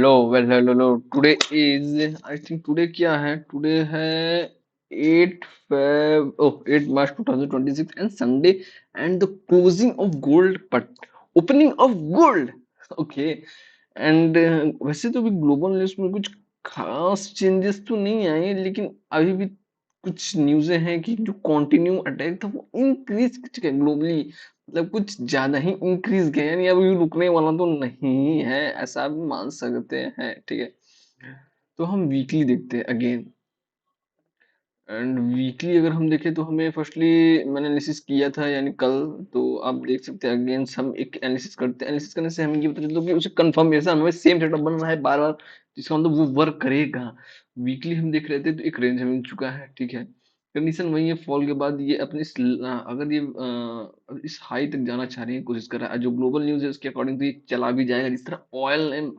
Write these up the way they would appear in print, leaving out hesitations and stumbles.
Hello. Today is, I think today क्या है? Today है 8 Feb, 8 March 2026 and Sunday and the closing of gold, but opening of gold. Okay. And वैसे तो भी global news में कुछ खास चेंजेस तो नहीं आए, लेकिन अभी भी कुछ न्यूज़ें हैं कि जो कंटिन्यू अटैक था वो इंक्रीज ग्लोबली, मतलब कुछ ज्यादा ही इंक्रीज गया, यानी अभी रुकने वाला तो नहीं है, ऐसा भी मान सकते हैं। ठीक है, तो हम वीकली देखते हैं अगेन। एंड वीकली अगर हम देखें तो हमें फर्स्टली मैंने एनालिसिस किया था, यानी कल। तो आप देख सकते हैं अगेन हम एक एनालिसिस करते हैं। एनालिसिस करने से हमें ये पता चलता है कि उसे कंफर्मेशन हमें सेम सेटअप बन रहा है बार बार, जिसका मतलब वो वर्क करेगा। वीकली हम देख रहे थे तो एक रेंज हमें मिल चुका है। ठीक है, कंडीशन वही है, फॉल के बाद ये अपने अगर ये इस हाई तक जाना चाह रही है, कोशिश कर रहा है, जो ग्लोबल न्यूज है उसके अकॉर्डिंग तो ये चला भी जाएगा, जिस तरह ऑयल।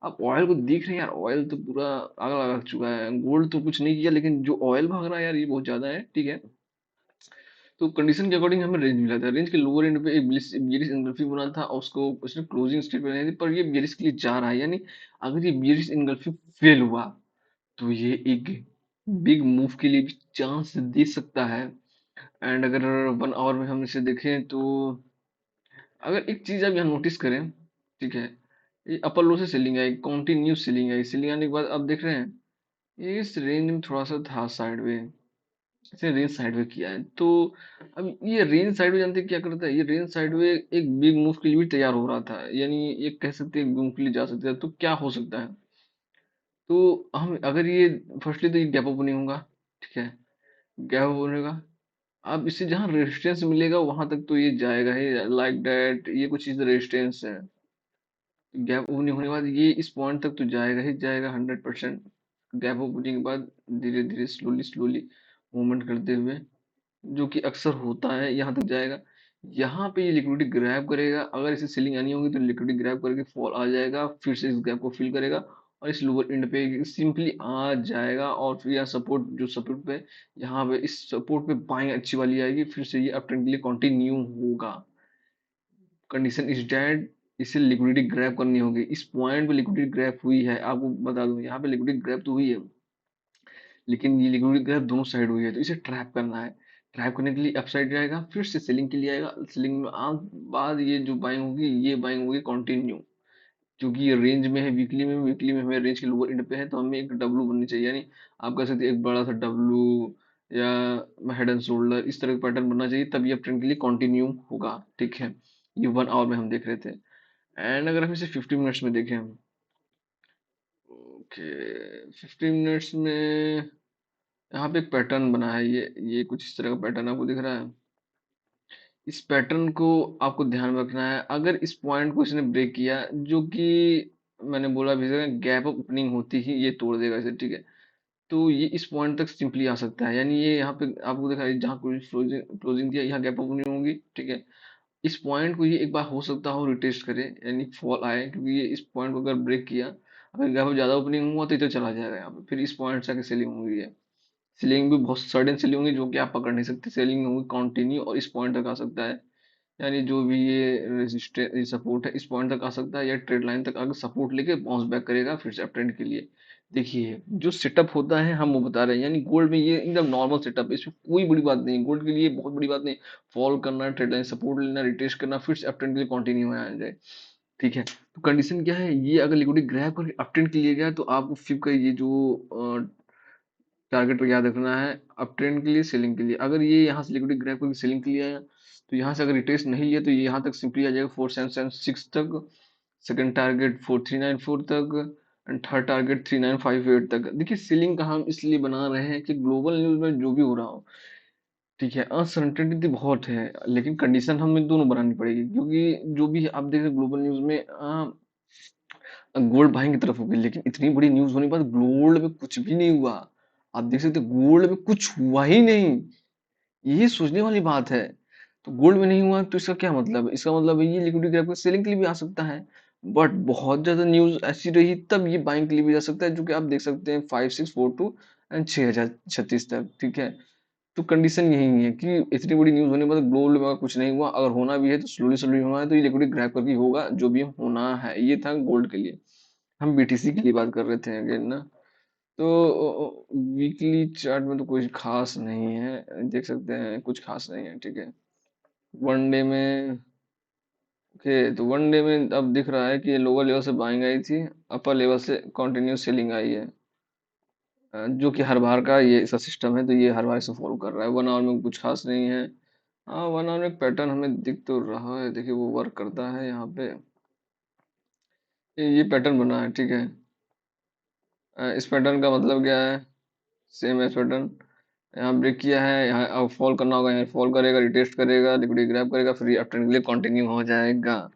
आप ऑयल को देख रहे हैं यार, ऑयल तो पूरा आग लगा चुका है। गोल्ड तो कुछ नहीं किया, लेकिन जो ऑयल भाग रहा है यार, ये बहुत ज्यादा है। ठीक है, तो कंडीशन के अकॉर्डिंग हमें रेंज मिला था। रेंज के लोअर एंड पे एक बेरिश इंगल्फी बना था और उसको उसने क्लोजिंग स्टेट बनाई थी, पर ये बेरिश के लिए जा रहा है। यानी अगर ये बेरिश इंगल्फी फेल हुआ तो ये एक बिग मूव के लिए भी चांस दे सकता है। एंड अगर 1 आवर में हम इसे देखें तो अगर एक चीज आप यहाँ नोटिस करें, ठीक है, ये अपर लो से सेलिंग आई, कंटिन्यू सेलिंग आई। सेलिंग आने के बाद आप देख रहे हैं ये इस रेंज में थोड़ा सा था साइडवे, इसने रेंज साइडवे किया है। तो अब ये रेंज साइडवे जानते हैं क्या करता है? ये रेंज साइडवे एक बिग मूव के लिए भी तैयार हो रहा था, यानी ये कह सकते हैं एक मूव के लिए जा सकता है। तो क्या हो सकता है? तो हम अगर ये फर्स्टली तो ये गैप अप नहीं होगा। ठीक है, गैप अप होगा, अब इससे जहाँ रेजिस्टेंस मिलेगा वहां तक तो ये जाएगा ही, लाइक दैट। ये कुछ चीज रेजिस्टेंस है, गैप ओपनिंग होने के बाद ये इस पॉइंट तक तो जाएगा ही जाएगा 100%। गैप ओपनिंग के बाद धीरे धीरे स्लोली स्लोली मूवमेंट करते हुए, जो कि अक्सर होता है, यहाँ तक जाएगा। यहाँ पे ये लिक्विडिटी ग्रैब करेगा, अगर इसे सेलिंग आनी होगी तो लिक्विडिटी ग्रैब करके फॉल आ जाएगा, फिर से इस गैप को फिल करेगा और इस लोअर एंड पे सिंपली आ जाएगा। और फिर यहाँ सपोर्ट, जो सपोर्ट पे, यहाँ पे इस सपोर्ट पे बाइंग अच्छी वाली आएगी, फिर से ये अप ट्रेंड के लिए कंटिन्यू होगा। कंडीशन इज डेड, इसे लिक्विडिटी ग्रैब करनी होगी। इस पॉइंट पे लिक्विडिटी ग्रैब हुई है, आपको बता दूं यहाँ पे लिक्विडिटी ग्रैब तो हुई है, लेकिन ये लिक्विडिटी ग्रैब दोनों साइड हुई है, तो इसे ट्रैप करना है। ट्रैप करने के लिए अपसाइड जाएगा, फिर से सेलिंग के लिए आएगा। सेलिंग में आ बाद ये जो बाइंग होगी, ये बाइंग होगी कंटिन्यू, क्योंकि ये रेंज में है। वीकली में हमें रेंज के लोअर एंड पे है, तो हमें एक डब्लू बननी चाहिए, यानी आप कह सकते हैं एक बड़ा सा डब्लू या हेड एंड शोल्डर, इस तरह का पैटर्न बनना चाहिए, तब ये ट्रेंड के लिए कंटिन्यू होगा। ठीक है, ये 1 आवर में हम देख रहे थे। एंड अगर हम इसे 50 मिनट्स में देखें, ओके, 50 मिनट्स में यहाँ पे एक पैटर्न बना है, ये कुछ इस तरह का पैटर्न आपको दिख रहा है। इस पैटर्न को आपको ध्यान में रखना है। अगर इस पॉइंट को इसने ब्रेक किया, जो कि मैंने बोला भी, गैप अप ओपनिंग होती ही ये तोड़ देगा इसे। ठीक है, तो ये इस पॉइंट तक सिंपली आ सकता है, यानी ये यहाँ पे आपको दिखा जहाँ क्लोजिंग क्लोजिंग दिया, यहाँ गैप अप ओपनिंग होगी। ठीक है, इस पॉइंट को ये एक बार हो सकता हो रिटेस्ट करे, यानी फॉल आए, क्योंकि ये इस पॉइंट को अगर ब्रेक किया, अगर गैप ज्यादा ओपनिंग हुआ तो इधर चला जाएगा, यहाँ पे फिर इस पॉइंट से आके सेलिंग हुई है। सेलिंग भी बहुत सडन सेलिंग होगी, जो कि आप पकड़ नहीं सकते। सेलिंग होगी कंटिन्यू और इस पॉइंट तक आ सकता है, यानी जो भी ये रेजिस्टेंस सपोर्ट है, इस पॉइंट तक आ सकता है, या ट्रेड लाइन तक आगे सपोर्ट लेके बाउंस बैक करेगा फिर से अपट्रेंड के लिए। देखिए जो सेटअप होता है हम वो बता रहे हैं, यानी गोल्ड में ये एकदम नॉर्मल सेटअप है, इसमें कोई बड़ी बात नहीं, गोल्ड के लिए बहुत बड़ी बात नहीं। फॉल करना, ट्रेड लाइन सपोर्ट लेना, रिटेस्ट करना, फिर से अपट्रेंड के लिए कंटिन्यू आ जाए। ठीक है, तो कंडीशन क्या है, ये अगर लिक्विडिटी ग्रैब करके अपट्रेंड के लिए गया, तो आपको फिर का ये जो टारगेट को याद रखना है, अप ट्रेंड के लिए, सेलिंग के लिए। अगर ये यहाँ से लिक्विडिटी ग्रैब करके सेलिंग के लिए आया, तो यहाँ से अगर रिटेस्ट नहीं लिया तो ये यहाँ तक सिंपली आ जाएगा 4776 तक। सेकंड टारगेट 4394 तक, एंड थर्ड टारगेट 3958 तक। देखिए सीलिंग का हम इसलिए बना रहे हैं कि ग्लोबल न्यूज में जो भी हो रहा हो, ठीक है, अनसर्टेनिटी बहुत है, लेकिन कंडीशन हमें दोनों बनानी पड़ेगी, क्योंकि जो भी आप देख रहे ग्लोबल न्यूज में गोल्ड बाइंग की तरफ हो गई, लेकिन इतनी बड़ी न्यूज होने के बाद गोल्ड में कुछ भी नहीं हुआ। आप देख सकते गोल्ड में कुछ हुआ ही नहीं, ये सोचने वाली बात है। तो गोल्ड में नहीं हुआ तो इसका क्या मतलब है? इसका मतलब है ये लिक्विडिटी ग्रैब सेलिंग के लिए भी आ सकता है, बट बहुत ज्यादा न्यूज ऐसी रही तब ये बाइंग के लिए भी जा सकता है, जो कि आप देख सकते हैं 5642 एंड 6036 तक। ठीक है, तो कंडीशन यही है कि इतनी बड़ी न्यूज होने के बाद गोल्ड में कुछ नहीं हुआ, अगर होना भी है तो स्लोली स्लोली होना है, तो ये लिक्विडिटी ग्रैब करके होगा, जो भी होना है। ये था गोल्ड के लिए। हम बीटीसी की बात कर रहे थे अगेन ना। तो वीकली चार्ट में तो कोई खास नहीं है, देख सकते हैं कुछ खास नहीं है, ठीक है। वनडे में, ओके, तो वनडे में अब दिख रहा है कि ये लोअर लेवल से बाइंग आई थी, अपर लेवल से कंटिन्यूस सेलिंग आई है। जो कि हर बार का ये ऐसा सिस्टम है, तो ये हर बार इसे फॉलो कर रहा है। 1 आवर में कुछ खास नहीं है। हाँ, 1 आवर में एक पैटर्न हमें दिख तो रहा है, देखिए वो वर्क करता है यहाँ पे। ये पैटर्न बना है, ठीक है। इस पैटर्न का मतलब क्या है? सेम एज पैटर्न, यहाँ ब्रेक किया है, यहाँ अब फॉल करना होगा, यहाँ फॉल करेगा, रिटेस्ट करेगा, लिक्विडिटी ग्रैब करेगा, फिर अपट्रेंड के लिए कंटिन्यू हो जाएगा,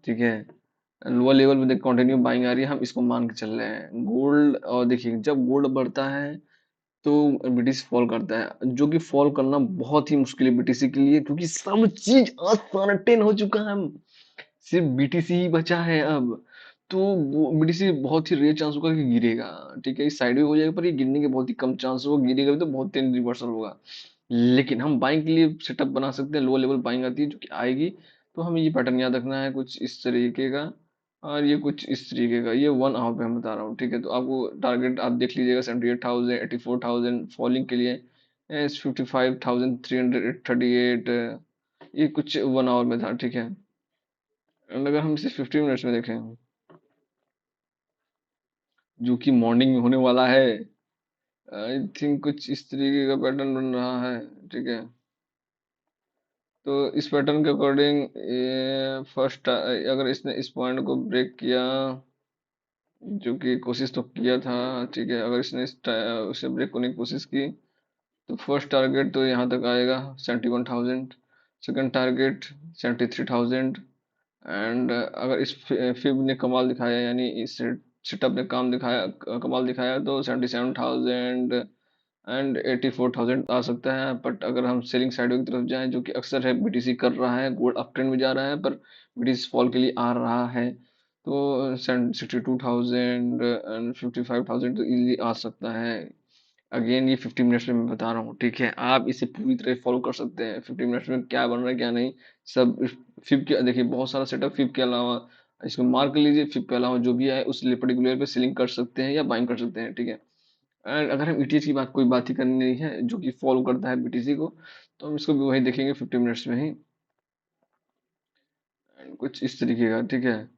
ठीक है। लोअर लेवल में देख कंटिन्यू बाइंग आ रही है, हम इसको मान के चल रहे हैं गोल्ड। और देखिए जब गोल्ड बढ़ता है तो बीटीसी फॉल करता है, जो कि फॉल करना बहुत ही मुश्किल है बीटीसी के लिए, क्योंकि सब चीज अनसर्टेन हो चुका है। सिर्फ बीटीसी ही बचा है अब। तो बीटीसी बहुत ही रेयर चांस होगा कि गिरेगा, ठीक है। इस साइड हो जाएगा, पर ये गिरने के बहुत ही कम चांस होगा, गिरेगा भी तो बहुत तेज रिवर्सल होगा। लेकिन हम बाइंग के लिए सेटअप बना सकते हैं, लो लेवल बाइंग आती है जो कि आएगी। तो हमें ये पैटर्न याद रखना है कुछ इस तरीके का, और ये कुछ इस तरीके का। ये 1 आवर पे मैं बता रहा हूँ, ठीक है। तो आपको टारगेट आप देख लीजिएगा 78,000, 84,000 फॉलिंग के लिए, 55,338, ये कुछ 1 आवर में था, ठीक है। एंड अगर हम इसे 15 मिनट्स में देखें, जो कि मॉर्निंग में होने वाला है, आई थिंक कुछ इस तरीके का पैटर्न बन रहा है, ठीक है। तो इस पैटर्न के अकॉर्डिंग ये फर्स्ट, अगर इसने इस पॉइंट को ब्रेक किया, जो कि कोशिश तो किया था, ठीक है। अगर इसने उसे ब्रेक करने की कोशिश की, तो फर्स्ट टारगेट तो यहाँ तक आएगा 71,000, सेकंड टारगेट 73,000। एंड अगर इस फिब ने कमाल दिखाया, यानी इस सेटअप ने काम दिखाया, कमाल दिखाया, तो 77,000 एंड 84,000 आ सकता है। बट अगर हम सेलिंग साइड की तरफ जाएं, जो कि अक्सर है, बीटीसी कर रहा है, गोल्ड अप ट्रेंड में जा रहा है, पर बीटीसी फॉल के लिए आ रहा है, तो 62,000 एंड 55,000 तो इजीली आ सकता है। अगेन ये 50 मिनट्स में मैं बता रहा हूँ, ठीक है। आप इसे पूरी तरह फॉलो कर सकते हैं, 50 मिनट्स में क्या बन रहा है क्या नहीं, सब फिब के देखिए, बहुत सारा सेटअप फिब के अलावा, इसको मार्क कर लीजिए, फिब के अलावा जो भी है उस पर्टिकुलर पे सेलिंग कर सकते हैं या बाइंग कर सकते हैं, ठीक है। एंड अगर हम ईटीएच की बात, कोई बात ही करनी नहीं है, जो कि फॉलो करता है बीटीसी को, तो हम इसको भी वही देखेंगे 50 मिनट्स में ही। And कुछ इस तरीके का, ठीक है।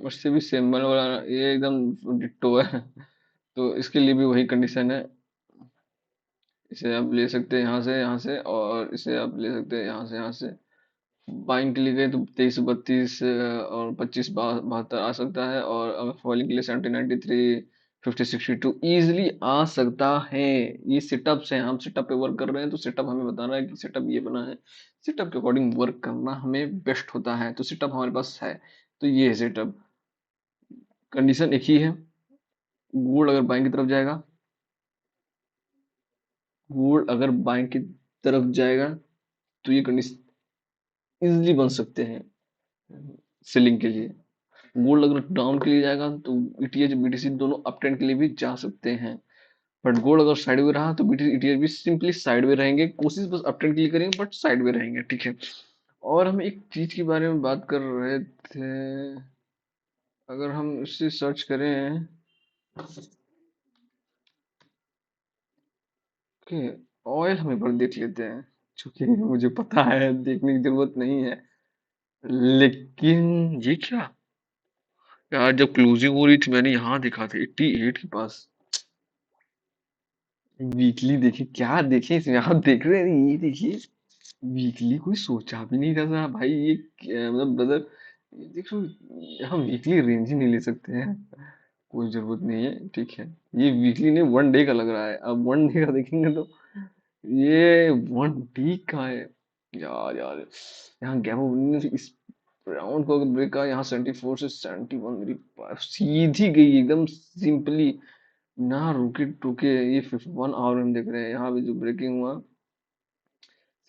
उससे भी सेम वाला, ये एकदम डिट्टो है। तो इसके लिए भी वही कंडीशन है। इसे आप ले सकते हैं यहाँ से, और इसे आप ले सकते हैं यहाँ से। बाइंग के लिए गए तो 23, 32 और 25, 72 आ सकता है, और अगर फॉलिंग के लिए 70, 93, 50, 62 इजिली आ सकता है। ये सेटअप से हम सेटअप पे वर्क कर रहे हैं, तो सेटअप हमें बता रहा है कि सेटअप ये बना है, सेटअप के अकॉर्डिंग वर्क करना हमें बेस्ट होता है। तो सेटअप हमारे पास है, तो ये है सेटअप। कंडीशन एक ही है, गोल्ड अगर बाइंग की तरफ जाएगा, गोल्ड अगर बाइंग की तरफ जाएगा, तो ये कंडीशन इजिली बन सकते हैं सेलिंग के लिए। गोल्ड अगर डाउन के लिए जाएगा, तो ईटीएच बीटीसी दोनों अप ट्रेंड के लिए भी जा सकते हैं। बट गोल्ड अगर साइड में रहा, तो बीटीसी ईटीएच भी सिंपली साइड में रहेंगे, कोशिश बस अप ट्रेंड के लिए करेंगे, बट साइड में रहेंगे, ठीक है। और हम एक चीज के बारे में बात कर रहे थे, अगर हम इससे सर्च करें कि ऑयल, हम एक बार देख लेते हैं, क्योंकि मुझे पता है, देखने की जरूरत नहीं है। लेकिन ये क्या यार, जब क्लोजिंग हो रही थी मैंने यहाँ देखा था 88 के पास। वीकली देखिए, क्या देखे इसमें, आप देख रहे हैं ये देखिए, वीकली कोई सोचा भी नहीं था भाई, ये मतलब ब्रदर, ये देखो, हम वीकली रेंज ही नहीं ले सकते हैं, कोई जरूरत नहीं है, ठीक है। ये वीकली नहीं, 1 डे का लग रहा है, अब 1 डे का देखेंगे तो ये 1 डे का है। यार यार, यहाँ गैप, इस राउंड को अगर ब्रेक का, यहाँ 74 से 71, मेरी सीधी गई एकदम सिंपली, ना रुके टुके। ये 1 आवर में हम देख रहे हैं, यहाँ पे जो ब्रेकिंग हुआ,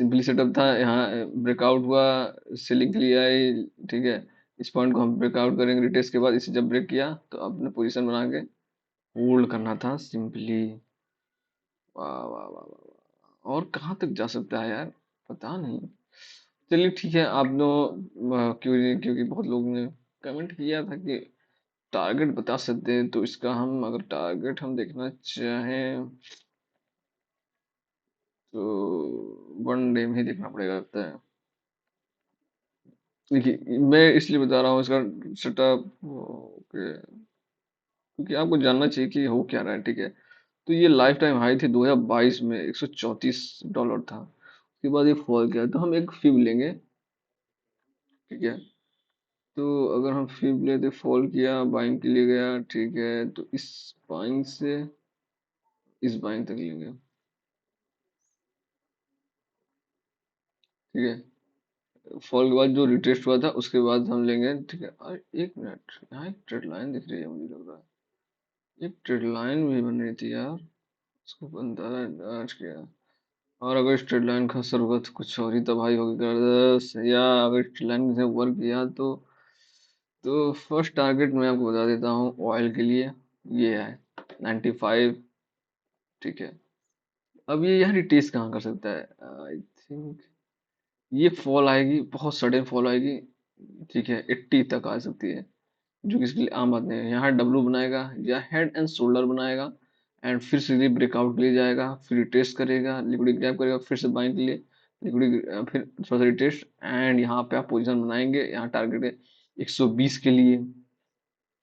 सिंपली सेटअप था, यहाँ ब्रेकआउट हुआ, सेलिंग के लिए आई, ठीक है। इस पॉइंट को हम ब्रेकआउट करेंगे रिटेस्ट के बाद, इसे जब ब्रेक किया तो अपने पोजीशन बना के होल्ड करना था सिंपली। वाह वाह वाह वाह वाह। और कहाँ तक जा सकता है यार, पता नहीं। चलिए ठीक है, आप दोनों क्यों नहीं, क्योंकि बहुत लोग ने कमेंट किया था कि टारगेट बता सकते हैं, तो इसका हम अगर टारगेट हम देखना चाहें तो वन डे में ही देखना पड़ेगा लगता है। देखिए मैं इसलिए बता रहा हूँ इसका सेटअप, ओके, क्योंकि आपको जानना चाहिए कि हो क्या रहा है, ठीक है। तो ये लाइफ टाइम हाई थी 2022 में, $134 था। उसके बाद ये फॉल किया, तो हम एक फिब लेंगे, ठीक है। तो अगर हम फिब लेते, फॉल किया, बाइंग के लिए गया, ठीक है, तो इस बाइंग से इस बाइंग तक लेंगे, ठीक है। फॉल के बाद जो रिटेस्ट हुआ था उसके बाद हम लेंगे, ठीक है। एक मिनट, यहाँ एक ट्रेड लाइन दिख रही है, मुझे लग रहा है एक ट्रेड लाइन भी बन रही थी यार, उसको बंदा आज किया। और अगर इस ट्रेड लाइन का असर होगा तो कुछ और ही तबाही होगी कर, या अगर ट्रेड लाइन से वर्क किया तो फर्स्ट टारगेट मैं आपको बता देता हूँ ऑयल के लिए, ये है 95, ठीक है। अब ये यहाँ रिटेस्ट कहाँ कर सकता है, आई थिंक ये फॉल आएगी, बहुत सडन फॉल आएगी, ठीक है, 80 तक आ सकती है, जो कि इसके लिए आम बात नहीं है। यहाँ डब्लू बनाएगा या हेड एंड शोल्डर बनाएगा, एंड फिर सीधे ब्रेकआउट के लिए जाएगा, फिर रिटेस्ट करेगा, लिक्विडिटी ग्रैब करेगा, फिर से बाइंग के लिए लिक्विडिटी, फिर थोड़ा सा रिटेस्ट, एंड यहाँ पे आप पोजीशन बनाएंगे, यहाँ टारगेट है 120 के लिए,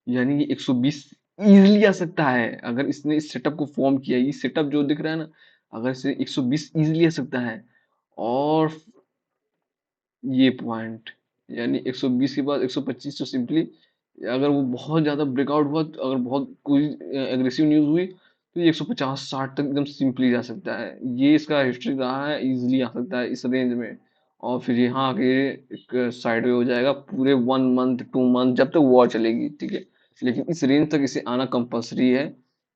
यानी कि 120 इजीली आ सकता है अगर इसने इस सेटअप को फॉर्म किया, ये सेटअप जो दिख रहा है ना, अगर इसे 120 इजीली आ सकता है। और ये पॉइंट, यानी 120 के बाद 125, तो सिंपली अगर वो बहुत ज्यादा ब्रेकआउट हुआ, तो अगर बहुत कोई एग्रेसिव न्यूज हुई, तो ये 150-60 तक एकदम सिंपली जा सकता है। ये इसका हिस्ट्री रहा है, इजीली आ सकता है इस रेंज में। और फिर यहाँ आके एक साइड वे हो जाएगा पूरे 1 मंथ 2 मंथ, जब तक वॉर चलेगी, ठीक है। लेकिन इस रेंज तक इसे आना कंपलसरी है,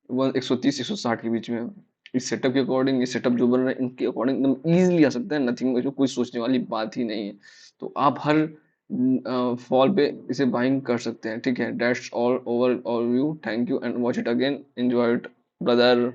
130-160 के बीच में। इस सेटअप के अकॉर्डिंग, इस सेटअप जो बन रहा है इनके अकॉर्डिंग एकदम इजीली आ सकता है, नथिंग, इसमें कोई सोचने वाली बात ही नहीं है। तो आप हर फॉल पे इसे बाइंग कर सकते हैं, ठीक है। That's all over all view, thank you and watch it again, enjoy it brother.